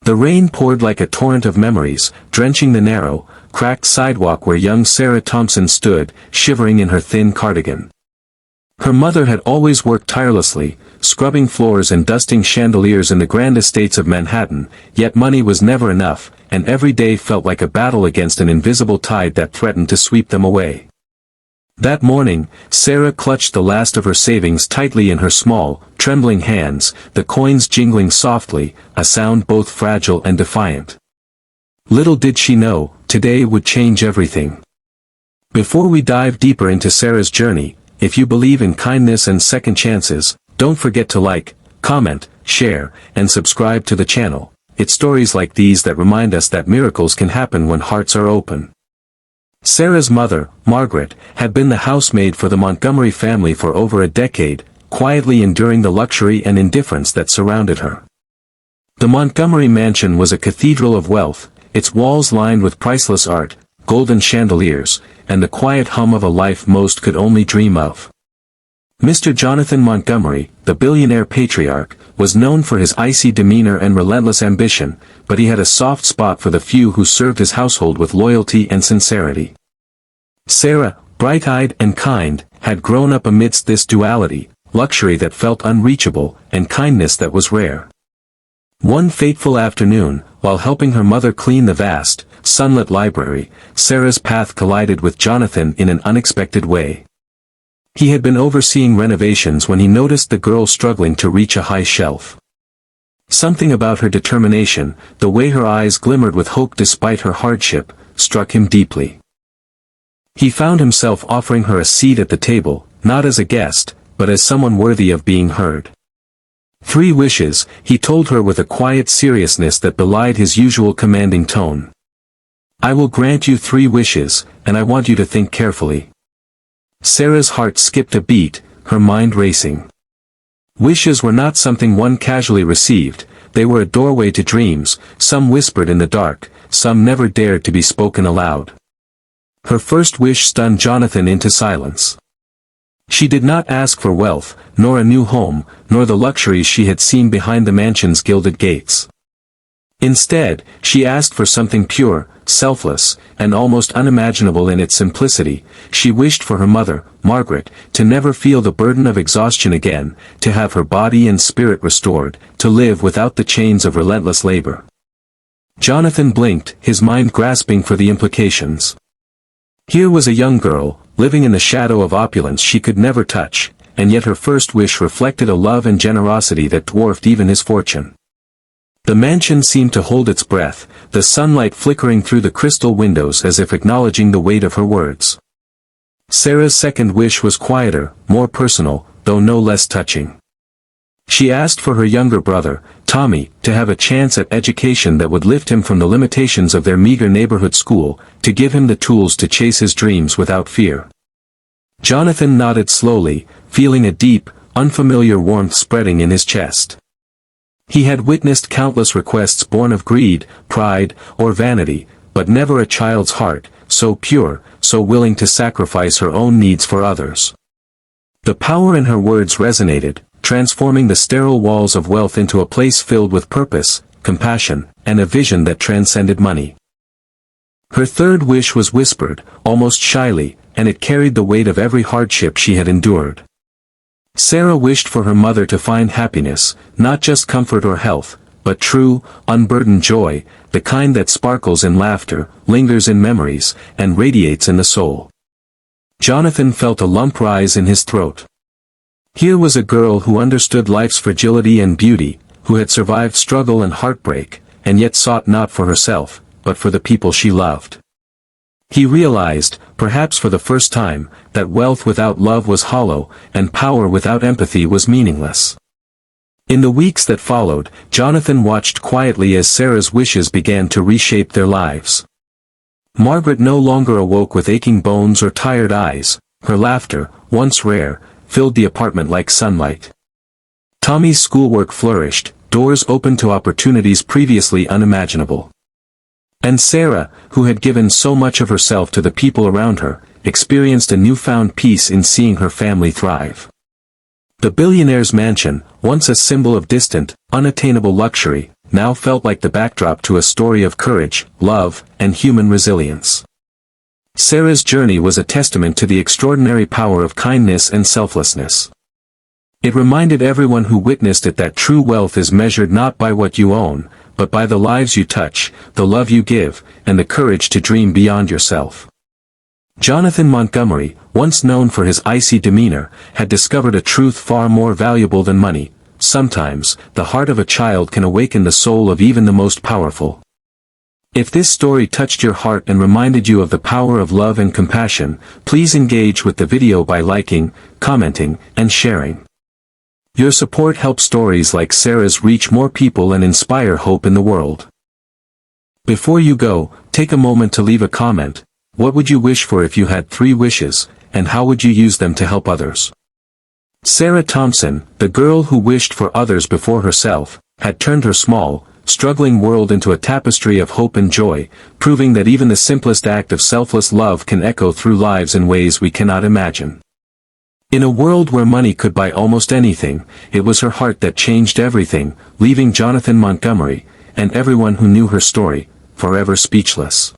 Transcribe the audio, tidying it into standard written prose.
The rain poured like a torrent of memories, drenching the narrow, cracked sidewalk where young Sarah Thompson stood, shivering in her thin cardigan. Her mother had always worked tirelessly, scrubbing floors and dusting chandeliers in the grand estates of Manhattan, yet money was never enough, and every day felt like a battle against an invisible tide that threatened to sweep them away. That morning, Sarah clutched the last of her savings tightly in her small, trembling hands, the coins jingling softly, a sound both fragile and defiant. Little did she know, today would change everything. Before we dive deeper into Sarah's journey, if you believe in kindness and second chances, don't forget to like, comment, share, and subscribe to the channel. It's stories like these that remind us that miracles can happen when hearts are open. Sarah's mother, Margaret, had been the housemaid for the Montgomery family for over a decade, quietly enduring the luxury and indifference that surrounded her. The Montgomery mansion was a cathedral of wealth, its walls lined with priceless art, golden chandeliers, and the quiet hum of a life most could only dream of. Mr. Jonathan Montgomery, the billionaire patriarch, was known for his icy demeanor and relentless ambition, but he had a soft spot for the few who served his household with loyalty and sincerity. Sarah, bright-eyed and kind, had grown up amidst this duality, luxury that felt unreachable, and kindness that was rare. One fateful afternoon, while helping her mother clean the vast, sunlit library, Sarah's path collided with Jonathan in an unexpected way. He had been overseeing renovations when he noticed the girl struggling to reach a high shelf. Something about her determination, the way her eyes glimmered with hope despite her hardship, struck him deeply. He found himself offering her a seat at the table, not as a guest, but as someone worthy of being heard. 3 wishes, he told her with a quiet seriousness that belied his usual commanding tone. I will grant you 3 wishes, and I want you to think carefully. Sarah's heart skipped a beat, her mind racing. Wishes were not something one casually received, they were a doorway to dreams, some whispered in the dark, some never dared to be spoken aloud. Her first wish stunned Jonathan into silence. She did not ask for wealth, nor a new home, nor the luxuries she had seen behind the mansion's gilded gates. Instead, she asked for something pure, selfless, and almost unimaginable in its simplicity. She wished for her mother, Margaret, to never feel the burden of exhaustion again, to have her body and spirit restored, to live without the chains of relentless labor. Jonathan blinked, his mind grasping for the implications. Here was a young girl, living in the shadow of opulence she could never touch, and yet her first wish reflected a love and generosity that dwarfed even his fortune. The mansion seemed to hold its breath, the sunlight flickering through the crystal windows as if acknowledging the weight of her words. Sarah's second wish was quieter, more personal, though no less touching. She asked for her younger brother, Tommy, to have a chance at education that would lift him from the limitations of their meager neighborhood school, to give him the tools to chase his dreams without fear. Jonathan nodded slowly, feeling a deep, unfamiliar warmth spreading in his chest. He had witnessed countless requests born of greed, pride, or vanity, but never a child's heart, so pure, so willing to sacrifice her own needs for others. The power in her words resonated, transforming the sterile walls of wealth into a place filled with purpose, compassion, and a vision that transcended money. Her third wish was whispered, almost shyly, and it carried the weight of every hardship she had endured. Sarah wished for her mother to find happiness, not just comfort or health, but true, unburdened joy, the kind that sparkles in laughter, lingers in memories, and radiates in the soul. Jonathan felt a lump rise in his throat. Here was a girl who understood life's fragility and beauty, who had survived struggle and heartbreak, and yet sought not for herself, but for the people she loved. He realized, perhaps for the first time, that wealth without love was hollow, and power without empathy was meaningless. In the weeks that followed, Jonathan watched quietly as Sarah's wishes began to reshape their lives. Margaret no longer awoke with aching bones or tired eyes, her laughter, once rare, filled the apartment like sunlight. Tommy's schoolwork flourished, doors opened to opportunities previously unimaginable. And Sarah, who had given so much of herself to the people around her, experienced a newfound peace in seeing her family thrive. The billionaire's mansion, once a symbol of distant, unattainable luxury, now felt like the backdrop to a story of courage, love, and human resilience. Sarah's journey was a testament to the extraordinary power of kindness and selflessness. It reminded everyone who witnessed it that true wealth is measured not by what you own, but by the lives you touch, the love you give, and the courage to dream beyond yourself. Jonathan Montgomery, once known for his icy demeanor, had discovered a truth far more valuable than money. Sometimes, the heart of a child can awaken the soul of even the most powerful. If this story touched your heart and reminded you of the power of love and compassion, please engage with the video by liking, commenting, and sharing. Your support helps stories like Sarah's reach more people and inspire hope in the world. Before you go, take a moment to leave a comment. What would you wish for if you had 3 wishes, and how would you use them to help others? Sarah Thompson, the girl who wished for others before herself, had turned her small, struggling world into a tapestry of hope and joy, proving that even the simplest act of selfless love can echo through lives in ways we cannot imagine. In a world where money could buy almost anything, it was her heart that changed everything, leaving Jonathan Montgomery, and everyone who knew her story, forever speechless.